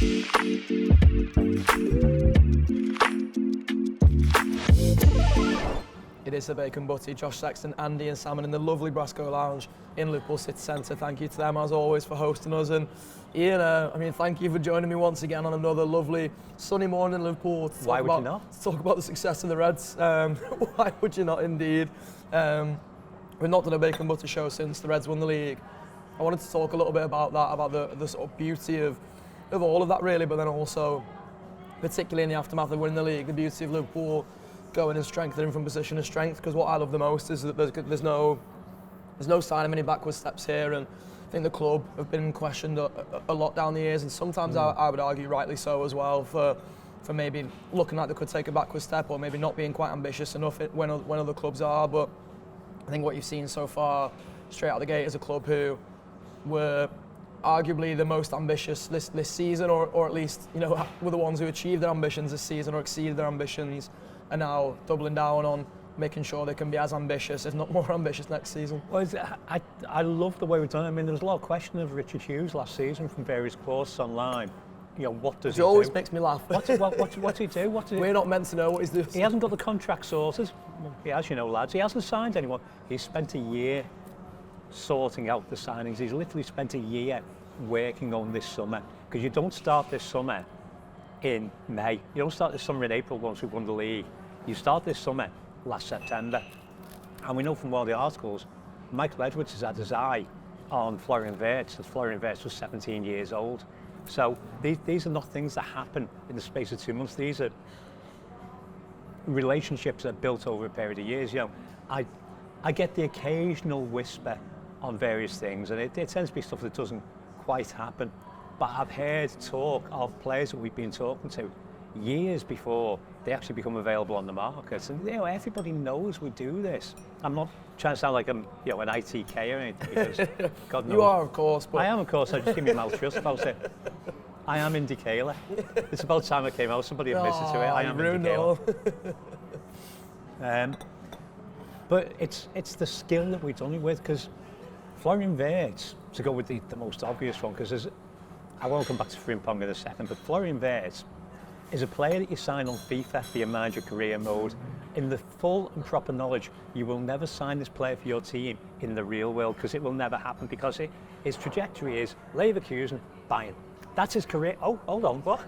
It is the Bacon Butty, Josh Sexton and Ian Salmon in the lovely Brasco Lounge in Liverpool City Centre. Thank you to them as always for hosting us. And Ian, thank you for joining me once again on another lovely sunny morning in Liverpool. To Why would you not? To talk about the success of the Reds. Why would you not, indeed? We've not done a Bacon Butty show since the Reds won the league. I wanted to talk a little bit about that, about the sort of beauty of all of that really, but then also, particularly in the aftermath of winning the league, the beauty of Liverpool going and strengthening from position of strength. Because what I love the most is that there's no sign of any backward steps here, and I think the club have been questioned a lot down the years, and sometimes I would argue rightly so as well for maybe looking like they could take a backward step, or maybe not being quite ambitious enough when other clubs are. But I think what you've seen so far straight out the gate is a club who were arguably the most ambitious this season, or at least were the ones who achieved their ambitions this season or exceeded their ambitions, are now doubling down on making sure they can be as ambitious, if not more ambitious, next season. Well, I love the way we've done it. I mean, there was a lot of question of Richard Hughes last season from various posts online. What does he do? It always makes me laugh. What's he do? We're not meant to know what he's doing. He hasn't got the contract sorted. He has, lads. He hasn't signed anyone. He's spent a year sorting out the signings. He's literally spent a year working on this summer, because you don't start this summer in May. You don't start this summer in April once we've won the league. You start this summer last September. And we know from all the articles, Michael Edwards has had his eye on Florian Wirtz, as Florian Wirtz was 17 years old. So these are not things that happen in the space of 2 months. These are relationships that are built over a period of years. I get the occasional whisper on various things, and it tends to be stuff that doesn't quite happen. But I've heard talk of players that we've been talking to years before they actually become available on the market. And everybody knows we do this. I'm not trying to sound like I'm an ITK or anything, because God knows. You are, of course. But I am, of course. I just keep my mouth shut about it. I am Indy Kaler. It's about time I came out. Somebody admitted to it. I am Indy Kaler. But it's the skill that we've done it with, because Florian Wirtz, to go with the most obvious one, because I won't come back to Frimpong in a second, but Florian Wirtz is a player that you sign on FIFA for your mind your career mode, in the full and proper knowledge you will never sign this player for your team in the real world, because it will never happen, because his trajectory is Leverkusen, Bayern. That's his career. Oh, hold on, what?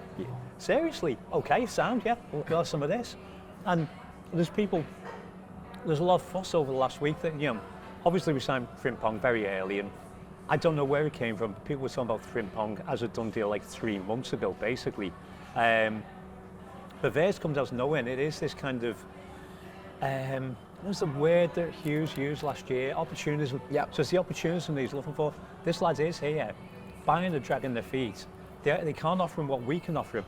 Seriously? Okay, sound, yeah, we'll have some of this. And there's a lot of fuss over the last week that, obviously we signed Frimpong very early, and I don't know where it came from. People were talking about Frimpong as a done deal like 3 months ago, basically. But Wirtz comes out of nowhere, and it is this kind of, what was the word that Hughes used last year? Opportunism. Yeah. So it's the opportunism that he's looking for. This lad is here, Bayern are dragging their feet. They can't offer him what we can offer him.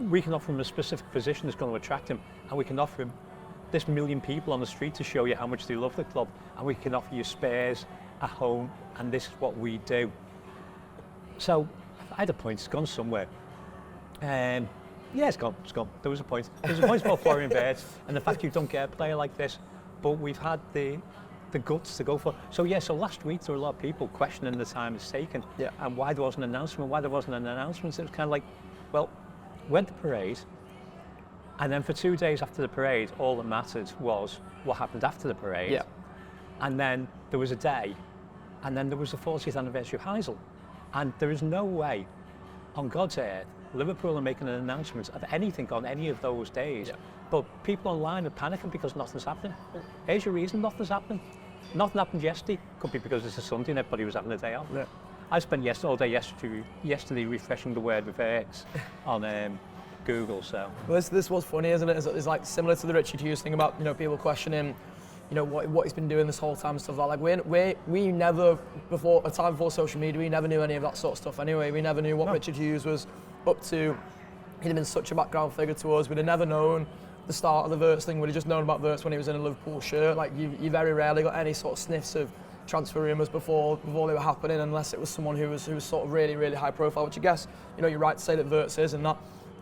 We can offer him a specific position that's going to attract him, and we can offer him this million people on the street to show you how much they love the club, and we can offer you spares at home, and this is what we do. So I had a point, it's gone somewhere. Yeah, it's gone. There was a point. There's a point about Florian Wirtz and the fact you don't get a player like this, but we've had the guts to go for. So last week there were a lot of people questioning the time it's taken, and why there wasn't an announcement. It was kind of like, well, went to parade, and then for 2 days after the parade, all that mattered was what happened after the parade. Yeah. And then there was a day, and then there was the 40th anniversary of Heysel, and there is no way on God's earth Liverpool are making an announcement of anything on any of those days. Yeah. But people online are panicking because nothing's happening. Here's your reason nothing's happening. Nothing happened yesterday. Could be because it's a Sunday and everybody was having a day off. Yeah. I spent all day yesterday refreshing the word with X on Google. So well, this was funny, isn't it? It's like similar to the Richard Hughes thing about people questioning what he's been doing this whole time and stuff like that. Like we never, before social media, we never knew any of that sort of stuff anyway. We never knew what Richard Hughes was up to. He'd have been such a background figure to us. We'd have never known the start of the Wirtz thing. We'd have just known about Wirtz when he was in a Liverpool shirt. Like you very rarely got any sort of sniffs of transfer rumours before they were happening, unless it was someone who was sort of really, really high profile, which I guess, you're right to say that Wirtz is, and that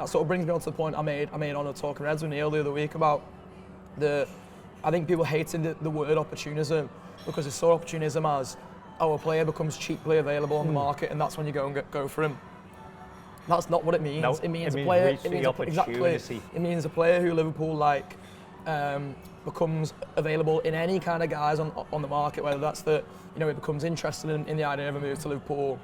sort of brings me on to the point I made on a Talking Reds with Neil the other week about I think people hating the word opportunism, because they saw opportunism as, a player becomes cheaply available on the market and that's when you go for him. That's not what it means. No, it means it a means player. reach It for means the exactly. opportunity. It means a player who Liverpool like becomes available in any kind of guys on the market. Whether that's that, you know, he becomes interested in the idea of a move to Liverpool.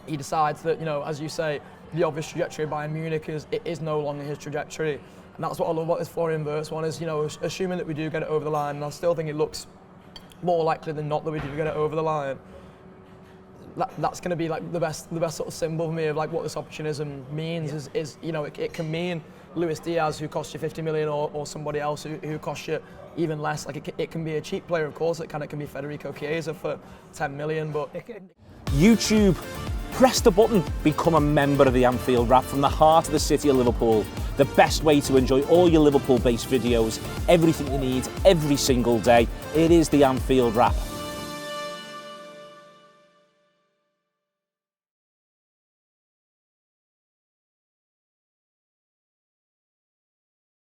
He decides that, you know, as you say, the obvious trajectory of Bayern Munich is no longer his trajectory, and that's what I love about this foreign verse one is, you know, assuming that we do get it over the line, and I still think it looks more likely than not that we do get it over the line. That's going to be like the best sort of symbol for me of like what this opportunism means. Is you know, it can mean Luis Diaz, who costs you 50 million, or somebody else who costs you even less. Like it can be a cheap player, of course. It can be Federico Chiesa for 10 million, but YouTube, press the button, become a member of the Anfield Wrap from the heart of the city of Liverpool. The best way to enjoy all your Liverpool-based videos, everything you need, every single day. It is the Anfield Wrap.